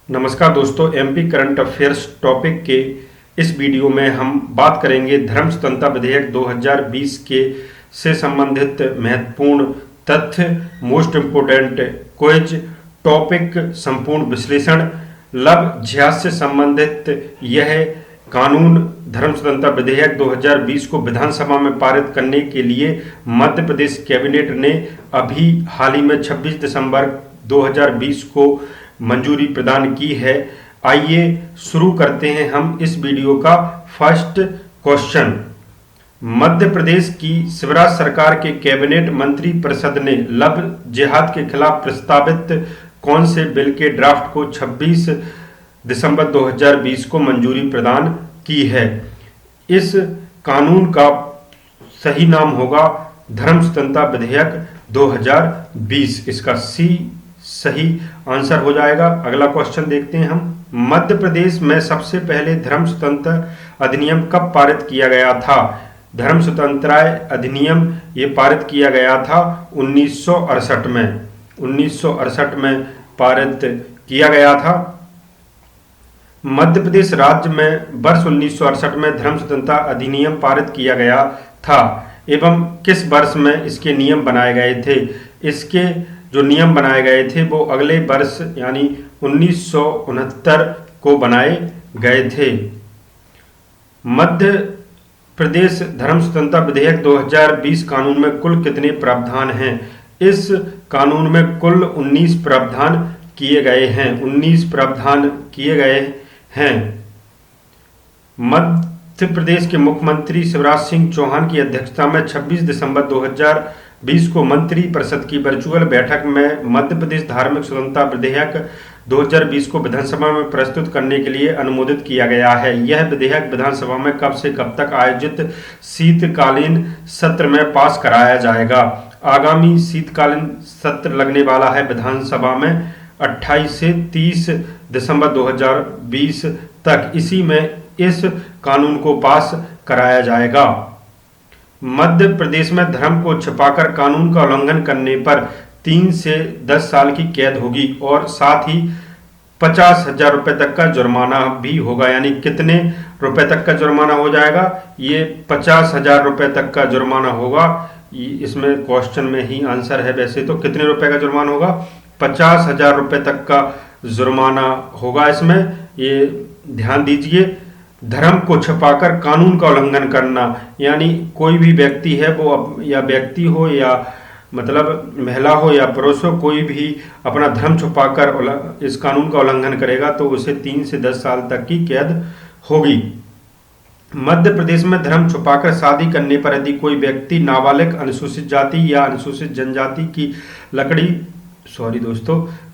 नमस्कार दोस्तों, MP current affairs topic के इस वीडियो में हम बात करेंगे धर्म स्वतंत्रता विधेयक 2020 के से संबंधित महत्वपूर्ण तथ्य, मोस्ट इम्पोर्टेंट क्विज टॉपिक, संपूर्ण विश्लेषण। लव जिहाद से संबंधित यह कानून धर्म स्वतंत्रता विधेयक 2020 को विधानसभा में पारित करने के लिए मध्य प्रदेश कैबिनेट ने अभी हाल ही में 26 दिसंबर 2020 को मंजूरी प्रदान की है। आइए शुरू करते हैं हम इस वीडियो का फर्स्ट क्वेश्चन। मध्य प्रदेश की शिवराज सरकार के कैबिनेट मंत्री परिषद ने लव जिहाद के खिलाफ प्रस्तावित कौन से बिल के ड्राफ्ट को 26 दिसंबर 2020 को मंजूरी प्रदान की है? इस कानून का सही नाम होगा धर्म स्वतंत्रता विधेयक 2020। इसका सी सही आंसर हो जाएगा। अगला क्वेश्चन देखते हैं हम। मध्य प्रदेश में सबसे पहले धर्म स्वतंत्रता अधिनियम कब पारित किया गया था? धर्म स्वतंत्रता अधिनियम ये पारित किया गया था 1968 में। 1968 में पारित किया गया था। मध्य प्रदेश राज्य में वर्ष 1968 में धर्म स्वतंत्रता अधिनियम पारित किया गया था एवं किस वर्ष में इसके नियम बनाए गए थे? इसके जो नियम बनाए गए थे वो अगले वर्ष यानी 1969 को बनाए गए थे। मध्य प्रदेश धर्म स्वतंत्रता विधेयक 2020 कानून में कुल कितने प्रावधान हैं? इस कानून में कुल 19 प्रावधान किए गए हैं। 19 प्रावधान किए गए हैं। मध्य प्रदेश के मुख्यमंत्री शिवराज सिंह चौहान की अध्यक्षता में 26 दिसंबर 2020 को मंत्री परिषद की वर्चुअल बैठक में मध्य प्रदेश धार्मिक स्वतंत्रता विधेयक 2020 को विधानसभा में प्रस्तुत करने के लिए अनुमोदित किया गया है। यह विधेयक विधानसभा में कब से कब तक आयोजित शीतकालीन सत्र में पास कराया जाएगा? आगामी शीतकालीन सत्र लगने वाला है विधानसभा में 28 से 30 दिसंबर 2020 तक। इसी में इस कानून को पास कराया जाएगा। मध्य प्रदेश में धर्म को छिपाकर कानून का उल्लंघन करने पर 3 से 10 साल की कैद होगी और साथ ही 50,000 रुपये तक का जुर्माना भी होगा। यानी कितने रुपए तक का जुर्माना हो जाएगा? ये 50,000 रुपये तक का जुर्माना होगा। इसमें क्वेश्चन में ही आंसर है। वैसे तो कितने रुपए का जुर्माना होगा? 50,000 रुपये तक का जुर्माना होगा। इसमें ये ध्यान दीजिए। धर्म को छिपाकर कानून का उल्लंघन करना, यानी कोई भी व्यक्ति है वो, या व्यक्ति हो या मतलब महिला हो या पुरुष हो, कोई भी अपना धर्म छुपाकर इस कानून का उल्लंघन करेगा तो उसे 3 से 10 साल तक की कैद होगी। मध्य प्रदेश में धर्म छुपाकर शादी करने पर यदि कोई व्यक्ति नाबालिग, अनुसूचित जाति या अनुसूचित जनजाति की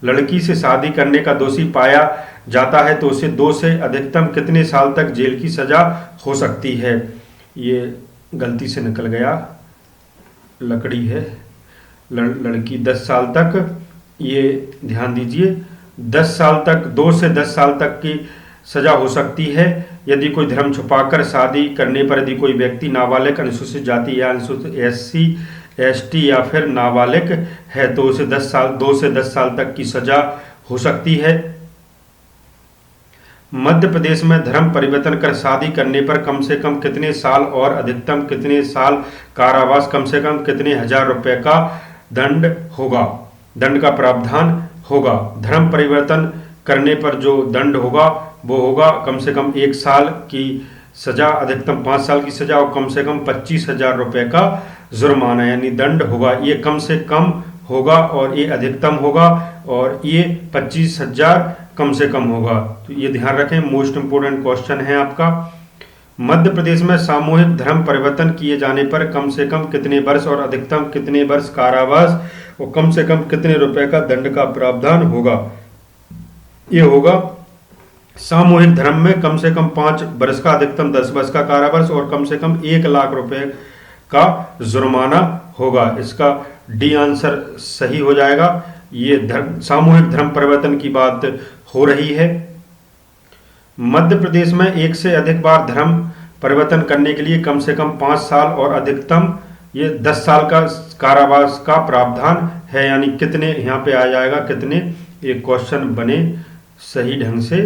लड़की से शादी करने का दोषी पाया जाता है तो उसे 2 से अधिकतम कितने साल तक जेल की सजा हो सकती है? ये गलती से निकल गया, लकड़ी है, लड़की 10 साल तक, ये ध्यान दीजिए। 10 साल तक, 2 से 10 साल तक की सजा हो सकती है यदि कोई धर्म छुपाकर शादी करने पर यदि कोई व्यक्ति नाबालिग, अनुसूचित जाति या अनुसूचित SC ST या फिर नाबालिग है तो उसे 2 से 10 साल तक की सजा हो सकती है। मध्य प्रदेश में धर्म परिवर्तन कर शादी करने पर कम से कम कितने साल और अधिकतम कितने साल कारावास, कम से कम कितने हजार रुपए का दंड का प्रावधान होगा? धर्म परिवर्तन करने पर जो दंड होगा वो होगा कम से कम 1 साल की सजा, अधिकतम 5 साल की सजा और कम से कम 25,000 रुपये का जुर्माना, यानी दंड होगा। ये कम से कम होगा और ये अधिकतम होगा और ये 25,000 कम से कम होगा। तो ये ध्यान रखें, मोस्ट इंपोर्टेंट क्वेश्चन है आपका। मध्य प्रदेश में सामूहिक धर्म परिवर्तन किए जाने पर कम से कम कितने वर्ष और अधिकतम कितने वर्ष कारावास और कम से कम कितने रुपए का दंड का प्रावधान होगा? ये होगा सामूहिक धर्म में कम से कम 5 वर्ष का, अधिकतम 10 वर्ष का कारावास और कम से कम 1 लाख रुपए का जुर्माना होगा। इसका डी आंसर सही हो जाएगा। ये सामूहिक धर्म परिवर्तन की बात हो रही है। मध्य प्रदेश में 1 से अधिक बार धर्म परिवर्तन करने के लिए कम से कम 5 साल और अधिकतम ये 10 साल का कारावास का प्रावधान है। यानी कितने यहाँ पे आ जाएगा, कितने, एक क्वेश्चन बने सही ढंग से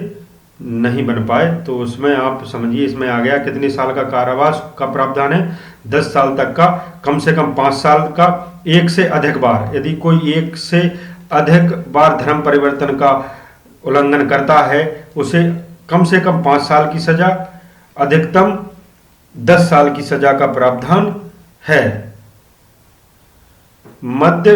नहीं बन पाए। तो उसमें आप समझिए, इसमें आ गया कितने साल का कारावास का प्रावधान है, 10 साल तक का, कम से कम 5 साल का, एक से अधिक बार, यदि कोई एक से अधिक बार धर्म परिवर्तन का उल्लंघन करता है उसे कम से कम 5 साल की सजा, अधिकतम 10 साल की सजा का प्रावधान है। मध्य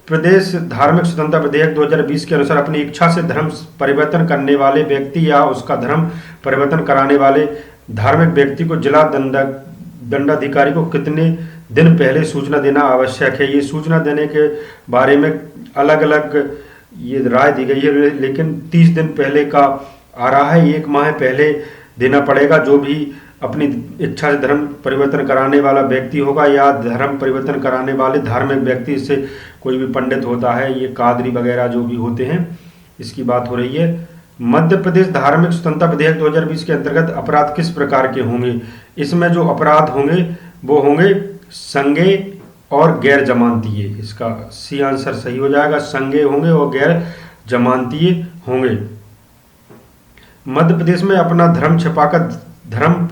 प्रदेश धार्मिक स्वतंत्रता विधेयक 2020 के अनुसार अपनी इच्छा से धर्म परिवर्तन करने वाले व्यक्ति या उसका धर्म परिवर्तन कराने वाले धार्मिक व्यक्ति को जिला दंडाधिकारी को कितने दिन पहले सूचना देना आवश्यक है। ये सूचना देने के बारे में अलग अलग ये राय दी गई है, लेकिन 30 दिन पहले का आ रहा है, 1 माह पहले देना पड़ेगा। जो भी अपनी इच्छा से धर्म परिवर्तन कराने वाला व्यक्ति होगा या धर्म परिवर्तन कराने वाले धार्मिक व्यक्ति, इससे कोई भी पंडित होता है, ये कादरी वगैरह जो भी होते हैं, इसकी बात हो रही है। मध्य प्रदेश धार्मिक स्वतंत्रता विधेयक 2020 के अंतर्गत अपराध किस प्रकार के होंगे। इसमें जो अपराध होंगे वो होंगे संज्ञेय और गैर जमानतीय। इसका सी आंसर सही हो जाएगा, संज्ञेय होंगे और गैर जमानतीय होंगे। मध्य प्रदेश में अपना धर्म छिपाकर धर्म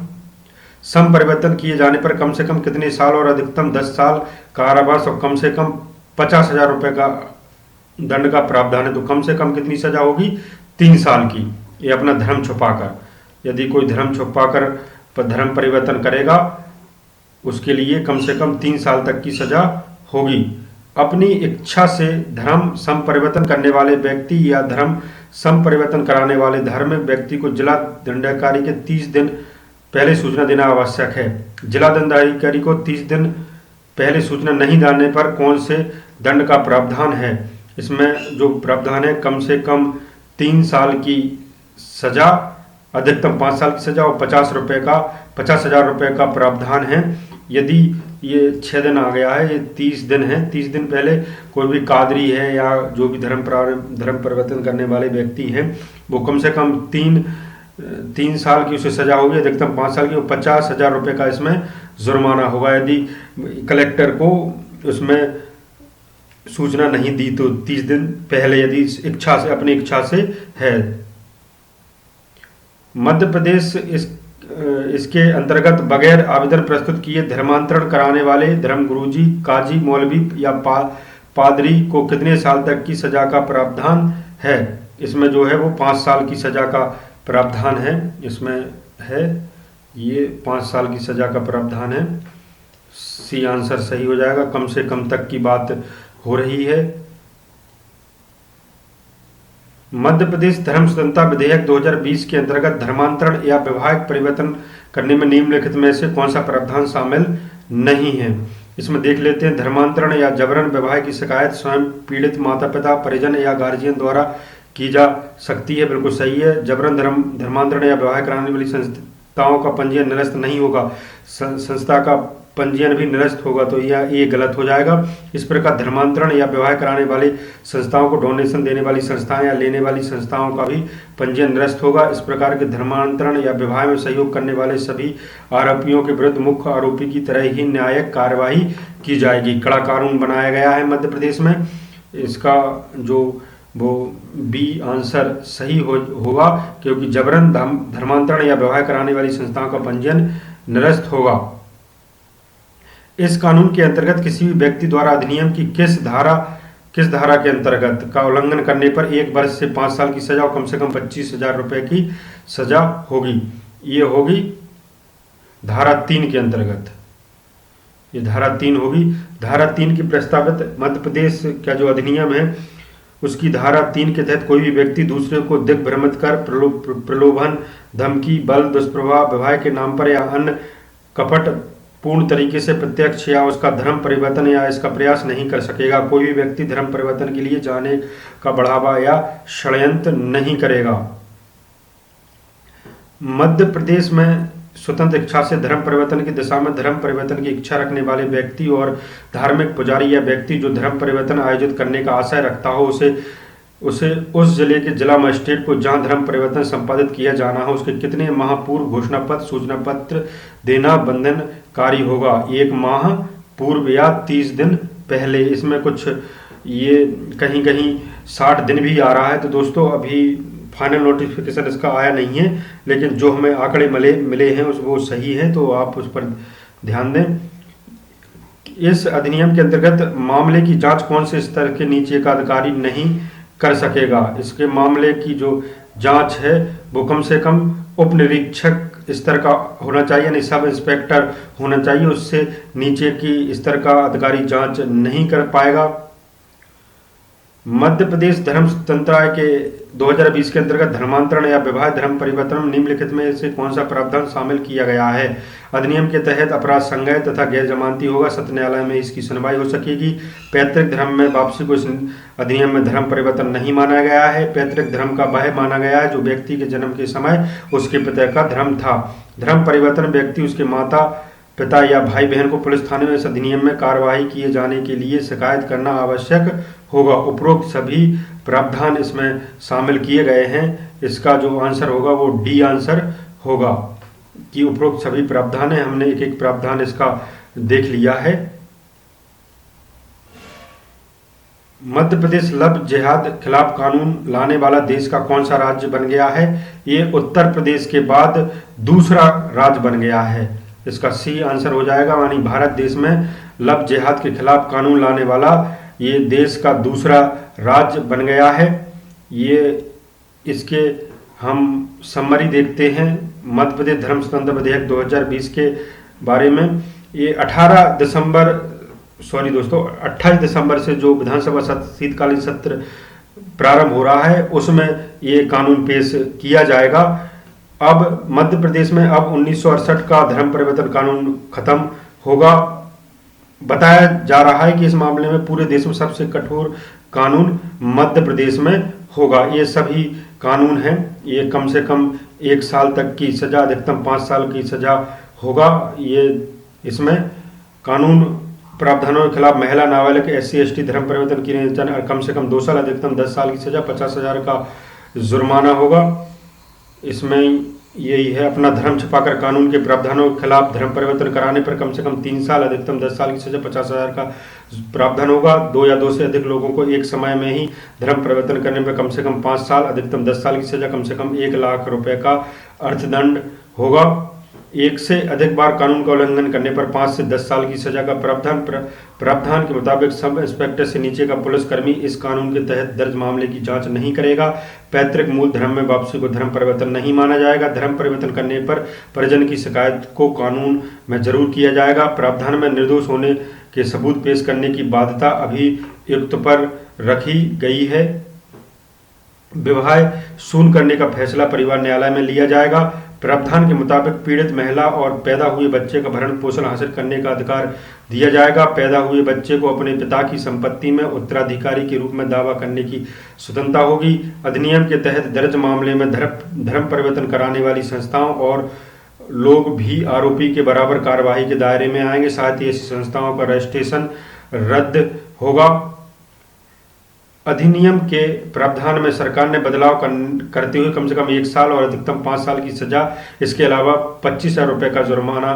सम परिवर्तन किए जाने पर कम से कम कितने साल और अधिकतम 10 साल कारावास और कम से कम 50,000 रुपए का दंड का प्रावधान है। तो कम से कम कितनी सजा होगी, 3 साल की। ये अपना धर्म छुपाकर, यदि कोई धर्म छुपाकर धर्म परिवर्तन करेगा उसके लिए कम से कम 3 साल तक की सजा होगी। अपनी इच्छा से धर्म सम परिवर्तन करने वाले व्यक्ति या धर्म सम परिवर्तन कराने वाले धार्मिक व्यक्ति को जिला दंडाधिकारी के 30 दिन पहले सूचना देना आवश्यक है। जिला दंडाधिकारी को 30 दिन पहले सूचना नहीं देने पर कौन से दंड का प्रावधान है। इसमें जो प्रावधान है, कम से कम 3 साल की सजा, अधिकतम 5 साल की सजा और 50,000 रुपए का प्रावधान है। यदि ये 6 दिन आ गया है, ये 30 दिन है, 30 दिन पहले कोई भी कादरी है या जो भी धर्म परिवर्तन करने वाले व्यक्ति हैं, वो कम से कम 3 साल की उसे सजा होगी, अधिकतम 5 साल की, और 50,000 रुपए का इसमें जुर्माना होगा यदि कलेक्टर को उसमें सूचना नहीं दी तो 30 दिन पहले, यदि इच्छा से, अपनी इच्छा से है। मध्य प्रदेश इसके अंतर्गत बगैर आवेदन प्रस्तुत किए धर्मांतरण कराने वाले धर्म गुरुजी, काजी, मौलवी या पादरी को कितने साल तक की सजा का प्रावधान है। इसमें जो है वो 5 साल की सजा का प्रावधान है। इसमें है ये 5 साल की सजा का प्रावधान है। सी आंसर सही हो जाएगा, कम से कम तक की बात हो रही है। मध्य प्रदेश धर्म स्वतंत्रता विधेयक 2020 के अंतर्गत धर्मांतरण या वैवाहिक परिवर्तन करने में निम्नलिखित में से कौन सा प्रावधान शामिल नहीं है। इसमें देख लेते हैं। धर्मांतरण या जबरन विवाह की शिकायत स्वयं पीड़ित माता पिता, परिजन या गार्जियन द्वारा की जा सकती है। बिल्कुल सही है। जबरन धर्मांतरण या विवाह कराने वाली संस्थाओं का पंजीयन निरस्त नहीं होगा, संस्था का पंजीयन भी निरस्त होगा, तो यह ये गलत हो जाएगा। इस प्रकार धर्मांतरण या विवाह कराने वाली संस्थाओं को डोनेशन देने वाली संस्थाएं या लेने वाली संस्थाओं का भी पंजीयन निरस्त होगा। इस प्रकार के धर्मांतरण या विवाह में सहयोग करने वाले सभी आरोपियों के विरुद्ध मुख्य आरोपी की तरह ही न्यायिक कार्यवाही की जाएगी। कड़ा कानून बनाया गया है मध्य प्रदेश में। इसका जो वो बी आंसर सही होगा, क्योंकि जबरन धर्मांतरण या विवाह कराने वाली संस्थाओं का पंजीयन निरस्त होगा। इस कानून के अंतर्गत किसी भी व्यक्ति द्वारा अधिनियम की किस धारा के अंतर्गत का उल्लंघन करने पर 1 वर्ष से 5 साल की सजा और कम से कम 25,000 रुपए की सजा होगी। ये होगी धारा 3 के अंतर्गत, ये धारा 3 होगी। धारा 3 की प्रस्तावित मध्य प्रदेश का जो अधिनियम है उसकी धारा 3 के तहत कोई भी व्यक्ति दूसरे को दिग्भ्रमित कर प्रलोभन, धमकी, बल, दुष्प्रभाव, विवाह के नाम पर या अन्य कपट पूर्ण तरीके से प्रत्यक्ष या उसका धर्म परिवर्तन या इसका प्रयास नहीं कर सकेगा। कोई भी व्यक्ति धर्म परिवर्तन के लिए जाने का बढ़ावा या षड्यंत्र नहीं करेगा। मध्य प्रदेश में स्वतंत्र इच्छा से धर्म परिवर्तन की दिशा में धर्म परिवर्तन की इच्छा रखने वाले व्यक्ति और धार्मिक पुजारी या व्यक्ति जो धर्म परिवर्तन आयोजित करने का आशय रखता हो उसे उस जिले के जिला मजिस्ट्रेट को जहां धर्म परिवर्तन संपादित किया जाना हो उसके कितने माह पूर्व घोषणा पत्र, सूचना पत्र देना बंधनकारी होगा। 1 माह पूर्व या 30 दिन पहले। इसमें कुछ ये कहीं 60 दिन भी आ रहा है। तो दोस्तों अभी फाइनल नोटिफिकेशन इसका आया नहीं है, लेकिन जो हमें आंकड़े मिले हैं वो सही है, तो आप उस पर ध्यान दें। इस अधिनियम के अंतर्गत मामले की जांच कौन से स्तर के नीचे का अधिकारी नहीं कर सकेगा? इसके मामले की जो जांच है वो कम से कम उप निरीक्षक स्तर का होना चाहिए, यानी सब इंस्पेक्टर होना चाहिए। उससे नीचे की स्तर का अधिकारी जांच नहीं कर पाएगा। मध्य प्रदेश धर्म स्वतंत्रता के 2020 के अंतर्गत धर्मांतरण या विवाह धर्म परिवर्तन निम्नलिखित में से कौन सा प्रावधान शामिल किया गया है? अधिनियम के तहत अपराध संज्ञेय तथा गैर जमानती होगा, सत्र न्यायालय में इसकी सुनवाई हो सकेगी। पैतृक धर्म में वापसी को इस अधिनियम में धर्म परिवर्तन नहीं माना गया है। पैतृक धर्म का वह माना गया है जो व्यक्ति के जन्म के समय उसके पिता का धर्म था। धर्म परिवर्तन व्यक्ति, उसके माता पिता या भाई बहन को पुलिस थाने में इस अधिनियम में कार्यवाही किए जाने के लिए शिकायत करना आवश्यक होगा। उपरोक्त सभी प्रावधान इसमें शामिल किए गए हैं। इसका जो आंसर होगा वो डी आंसर होगा कि उपरोक्त सभी प्रावधान है। हमने एक एक प्रावधान इसका देख लिया है। मध्य प्रदेश लव जिहाद खिलाफ कानून लाने वाला देश का कौन सा राज्य बन गया है? ये उत्तर प्रदेश के बाद दूसरा राज्य बन गया है। इसका सी आंसर हो जाएगा, यानी भारत देश में लव जिहाद के खिलाफ कानून लाने वाला ये देश का दूसरा राज्य बन गया है। ये इसके हम समरी देखते हैं मध्य प्रदेश धर्म स्वतंत्रता विधेयक 2020 के बारे में। ये 28 दिसंबर से जो विधानसभा शीतकालीन सत्र प्रारंभ हो रहा है उसमें ये कानून पेश किया जाएगा। अब मध्य प्रदेश में अब 1968 का धर्म परिवर्तन कानून खत्म होगा। बताया जा रहा है कि इस मामले में पूरे देश में सबसे कठोर कानून मध्य प्रदेश में होगा। ये सभी कानून हैं, ये कम से कम 1 साल तक की सजा, अधिकतम 5 साल की सजा होगा। ये इसमें कानून प्रावधानों के खिलाफ महिला, नाबालिग, SC ST धर्म परिवर्तन की कम से कम 2 साल, अधिकतम 10 साल की सजा, 50,000 का जुर्माना होगा। इसमें यही है अपना धर्म छिपाकर कानून के प्रावधानों के खिलाफ धर्म परिवर्तन कराने पर कम से कम 3 साल, अधिकतम 10 साल की सजा, 50,000 का प्रावधान होगा। 2 या 2 से अधिक लोगों को एक समय में ही धर्म परिवर्तन करने पर कम से कम 5 साल, अधिकतम 10 साल की सजा, कम से कम 1 लाख रुपए का अर्थदंड होगा। 1 से अधिक बार कानून का उल्लंघन करने पर 5 से 10 साल की सजा का प्रावधान के मुताबिक सब इंस्पेक्टर से नीचे का पुलिसकर्मी इस कानून के तहत दर्ज मामले की जांच नहीं करेगा। पैतृक मूल धर्म में वापसी को धर्म परिवर्तन नहीं माना जाएगा। धर्म परिवर्तन करने पर परिजन की शिकायत को कानून में जरूर किया जाएगा। प्रावधान में निर्दोष होने के सबूत पेश करने की बाध्यता अभियुक्त पर रखी गई है। विवाह शून्य करने का फैसला परिवार न्यायालय में लिया जाएगा। प्रावधान के मुताबिक पीड़ित महिला और पैदा हुए बच्चे का भरण पोषण हासिल करने का अधिकार दिया जाएगा। पैदा हुए बच्चे को अपने पिता की संपत्ति में उत्तराधिकारी के रूप में दावा करने की स्वतंत्रता होगी। अधिनियम के तहत दर्ज मामले में धर्म परिवर्तन कराने वाली संस्थाओं और लोग भी आरोपी के बराबर कार्यवाही के दायरे में आएंगे। साथ ही ऐसी संस्थाओं का रजिस्ट्रेशन रद्द होगा। अधिनियम के प्रावधान में सरकार ने बदलाव करते हुए कम से कम 1 साल और अधिकतम 5 साल की सजा, इसके अलावा 25,000 रुपये का जुर्माना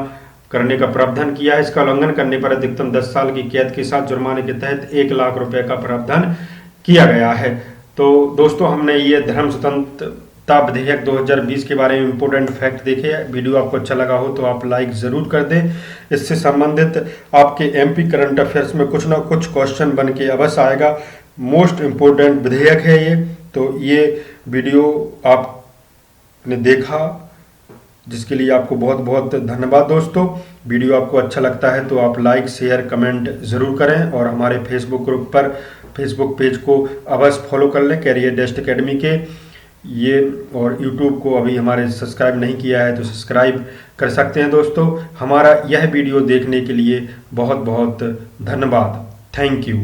करने का प्रावधान किया है। इसका उल्लंघन करने पर अधिकतम 10 साल की कैद के साथ जुर्माने के तहत 1 लाख रुपए का प्रावधान किया गया है। तो दोस्तों, हमने ये धर्म स्वतंत्रता विधेयक 2020 के बारे में इंपोर्टेंट फैक्ट देखे। वीडियो आपको अच्छा लगा हो तो आप लाइक ज़रूर कर दें। इससे संबंधित आपके MP करंट अफेयर्स में कुछ ना कुछ क्वेश्चन बन के अवश्य आएगा। मोस्ट इम्पोर्टेंट विधेयक है ये। तो ये वीडियो आपने देखा, जिसके लिए आपको बहुत बहुत धन्यवाद दोस्तों। वीडियो आपको अच्छा लगता है तो आप लाइक, शेयर, कमेंट ज़रूर करें और हमारे फेसबुक पेज को अवश्य फॉलो कर लें, कैरियर डेस्ट एकेडमी के ये। और यूट्यूब को अभी हमारे सब्सक्राइब नहीं किया है तो सब्सक्राइब कर सकते हैं दोस्तों। हमारा यह वीडियो देखने के लिए बहुत बहुत धन्यवाद। Thank you.